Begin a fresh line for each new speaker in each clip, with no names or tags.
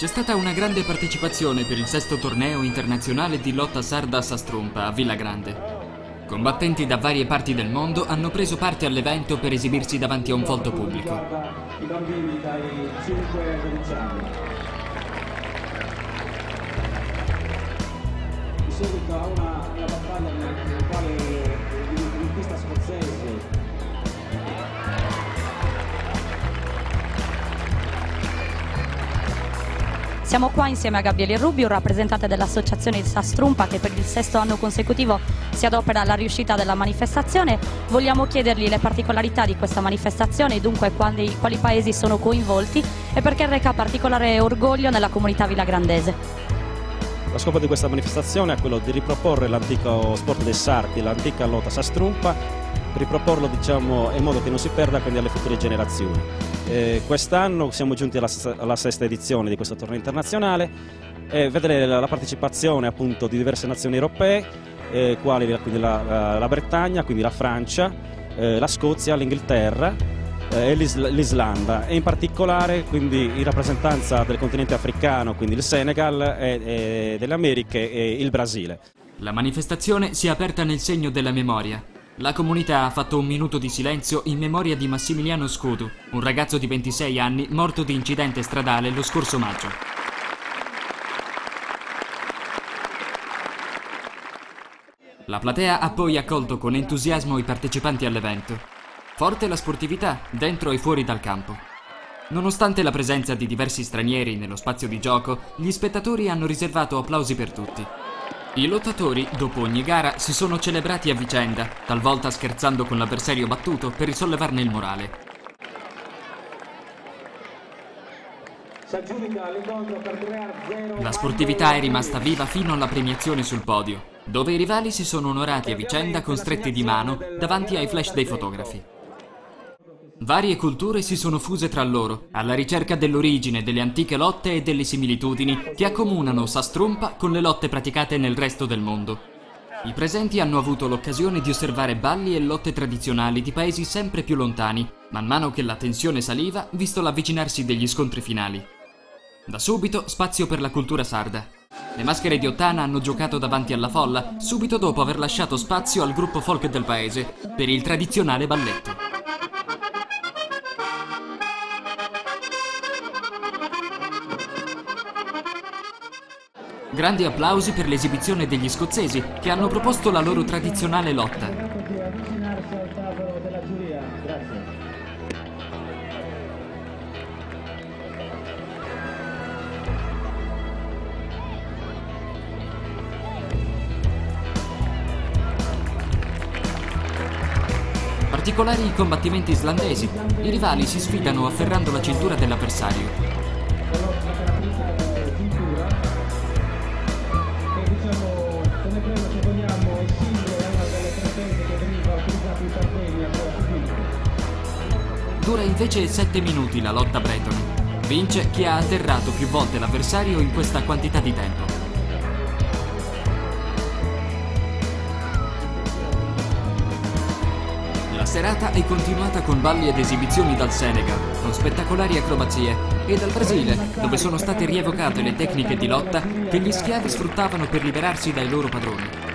C'è stata una grande partecipazione per il 6° torneo internazionale di lotta sarda a Sastrumpa a Villa Grande. Combattenti da varie parti del mondo hanno preso parte all'evento per esibirsi davanti a un folto pubblico.
I bambini dai 5 ai 12 anni. Di seguito a una battaglia nella quale il fumettista scozzese
Siamo qua insieme a Gabriele Rubio, rappresentante dell'associazione di Sastrumpa che per il 6° anno consecutivo si adopera alla riuscita della manifestazione. Vogliamo chiedergli le particolarità di questa manifestazione, dunque quali paesi sono coinvolti e perché reca particolare orgoglio nella comunità villagrandese.
Lo scopo di questa manifestazione è quello di riproporre l'antico sport dei sardi, l'antica lotta Sastrumpa, riproporlo in modo che non si perda quindi alle future generazioni. Quest'anno siamo giunti alla 6ª edizione di questo torneo internazionale e vedere la partecipazione appunto di diverse nazioni europee, quali quindi la Bretagna, quindi la Francia, la Scozia, l'Inghilterra e l'Islanda, e in particolare quindi in rappresentanza del continente africano, quindi il Senegal, e delle Americhe e il Brasile.
La manifestazione si è aperta nel segno della memoria. La comunità ha fatto un minuto di silenzio in memoria di Massimiliano Scudu, un ragazzo di 26 anni morto di incidente stradale lo scorso maggio. La platea ha poi accolto con entusiasmo i partecipanti all'evento. Forte la sportività, dentro e fuori dal campo. Nonostante la presenza di diversi stranieri nello spazio di gioco, gli spettatori hanno riservato applausi per tutti. I lottatori, dopo ogni gara, si sono celebrati a vicenda, talvolta scherzando con l'avversario battuto per risollevarne il morale. La sportività è rimasta viva fino alla premiazione sul podio, dove i rivali si sono onorati a vicenda con strette di mano davanti ai flash dei fotografi. Varie culture si sono fuse tra loro, alla ricerca dell'origine delle antiche lotte e delle similitudini che accomunano Sastrumpa con le lotte praticate nel resto del mondo. I presenti hanno avuto l'occasione di osservare balli e lotte tradizionali di paesi sempre più lontani, man mano che la tensione saliva, visto l'avvicinarsi degli scontri finali. Da subito spazio per la cultura sarda. Le maschere di Ottana hanno giocato davanti alla folla, subito dopo aver lasciato spazio al gruppo folk del paese, per il tradizionale balletto. Grandi applausi per l'esibizione degli scozzesi, che hanno proposto la loro tradizionale lotta. Particolari i combattimenti islandesi. I rivali si sfidano afferrando la cintura dell'avversario. Dura invece 7 minuti la lotta bretone. Vince chi ha atterrato più volte l'avversario in questa quantità di tempo. La serata è continuata con balli ed esibizioni dal Senegal, con spettacolari acrobazie, e dal Brasile, dove sono state rievocate le tecniche di lotta che gli schiavi sfruttavano per liberarsi dai loro padroni.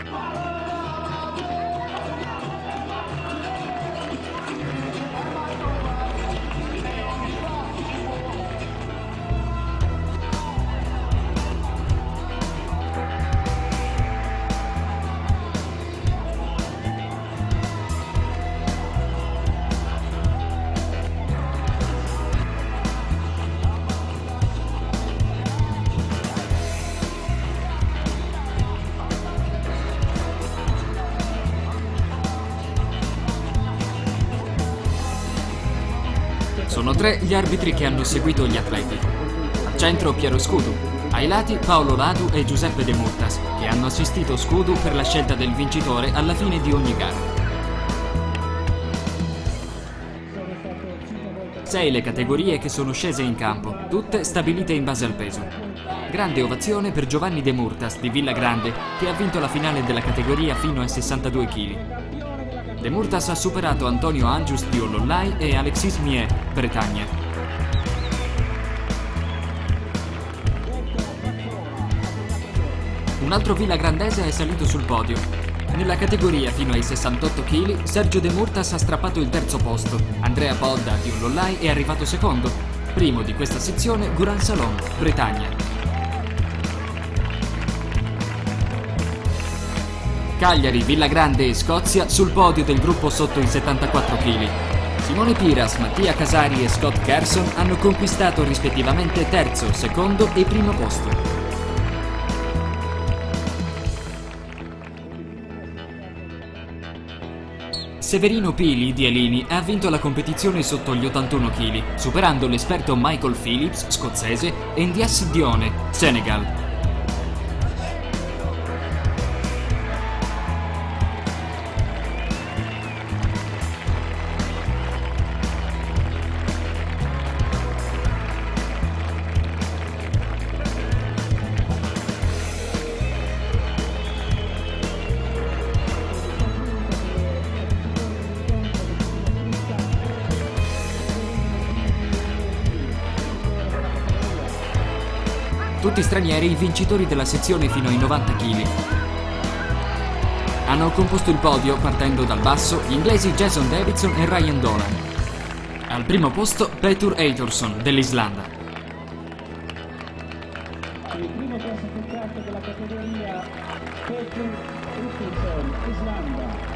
Sono 3 gli arbitri che hanno seguito gli atleti. Al centro Piero Scudu, ai lati Paolo Ladu e Giuseppe De Murtas, che hanno assistito Scudu per la scelta del vincitore alla fine di ogni gara. 6 le categorie che sono scese in campo, tutte stabilite in base al peso. Grande ovazione per Giovanni De Murtas di Villa Grande, che ha vinto la finale della categoria fino ai 62 kg. De Murtas ha superato Antonio Angius di Olollai e Alexis Mier, Bretagna. un altro villagrandese è salito sul podio. Nella categoria fino ai 68 kg, Sergio De Murtas ha strappato il terzo posto. Andrea Podda di Ullollai è arrivato secondo. Primo di questa sezione Guran Salom, Bretagna. Cagliari, Villagrande e Scozia sul podio del gruppo sotto i 74 kg. Simone Piras, Mattia Casari e Scott Kerson hanno conquistato rispettivamente terzo, secondo e primo posto. Severino Pili di Elini ha vinto la competizione sotto gli 81 kg, superando l'esperto Michael Phillips, scozzese, e Ndiaye Dione, Senegal. Tutti stranieri, i vincitori della sezione fino ai 90 kg. Hanno composto il podio, partendo dal basso, gli inglesi Jason Davidson e Ryan Dolan. Al primo posto Petur Eitorsson dell'Islanda.
Il primo classificato della categoria Petur Eitorsson, Islanda.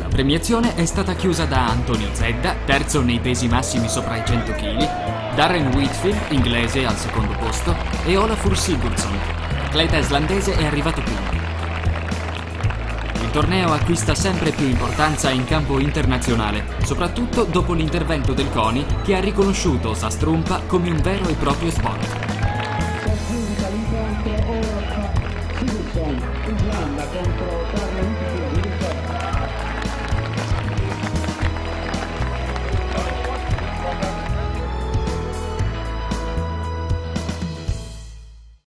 La premiazione è stata chiusa da Antonio Zedda, terzo nei pesi massimi sopra i 100 kg, Darren Whitfield, inglese, al secondo posto, e Olafur Sigurdsson, atleta islandese, è arrivato primo. Il torneo acquista sempre più importanza in campo internazionale, soprattutto dopo l'intervento del CONI, che ha riconosciuto Sastrumpa come un vero e proprio sport.